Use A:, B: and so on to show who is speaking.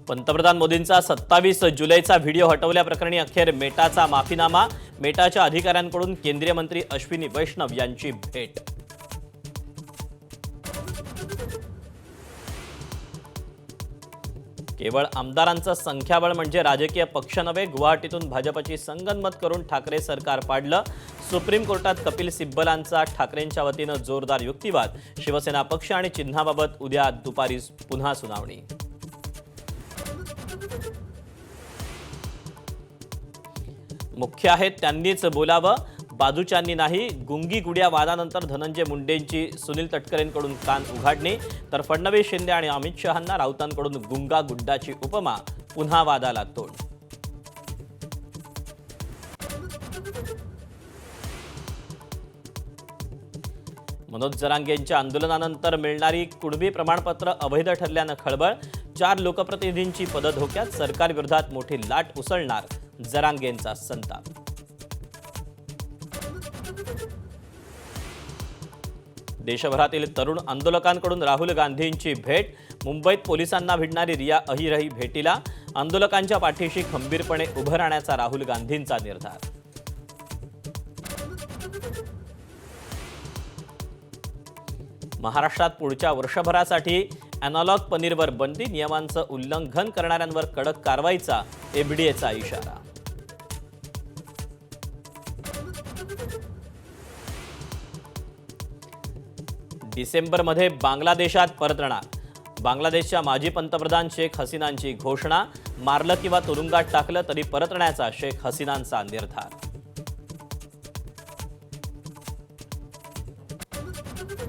A: पंतप्रधान मोदींचा 27 जुलैचा व्हिडिओ हटवल्याप्रकरणी अखेर मेटाचा माफीनामा. मेटाच्या अधिकाऱ्यांकडून केंद्रीय मंत्री अश्विनी वैष्णव यांची भेट. केवळ आमदारांचं संख्याबळ म्हणजे राजकीय पक्ष नव्हे. गुवाहाटीतून भाजपची संगनमत करून ठाकरे सरकार पाडलं. सुप्रीम कोर्टात कपिल सिब्बलांचा ठाकरेंच्या वतीनं जोरदार युक्तिवाद. शिवसेना पक्ष आणि चिन्हाबाबत उद्या दुपारी पुन्हा सुनावणी. मुख्य आहेत त्यांनीच बोलावं, बाजूच्यांनी नाही. गुंगी गुड्या वादानंतर धनंजय मुंडेंची सुनील तटकरेंकडून कान उघाडणी. तर फडणवीस, शिंदे आणि अमित शहांना राऊतांकडून गुंगा गुड्डाची उपमा. पुन्हा वादाला तोड. मनोज जरांगेंच्या आंदोलनानंतर मिळणारी कुणबी प्रमाणपत्र अवैध ठरल्यानं खळबळ. 4 लोकप्रतिनिधींची पदं धोक्यात. सरकारविरोधात मोठी लाट उसळणार. जरांगेंचा संताप. देशभरातील तरुण आंदोलकांकडून राहुल गांधींची भेट. मुंबईत पोलिसांना भिडणारी रिया अहिरही भेटीला. आंदोलकांच्या पाठीशी खंबीरपणे उभं राहण्याचा राहुल गांधींचा निर्धार. महाराष्ट्रात पुढच्या वर्षभरासाठी अॅनालॉग पनीरवर बंदी. नियमांचं उल्लंघन करणाऱ्यांवर कडक कारवाईचा एफडीएचा इशारा. डिसेंबरमध्ये बांगलादेशात परतणार. बांगलादेशच्या माजी पंतप्रधान शेख हसीनांची घोषणा. मारलं किंवा तुरुंगात टाकलं तरी परतण्याचा शेख हसीनांचा निर्धार.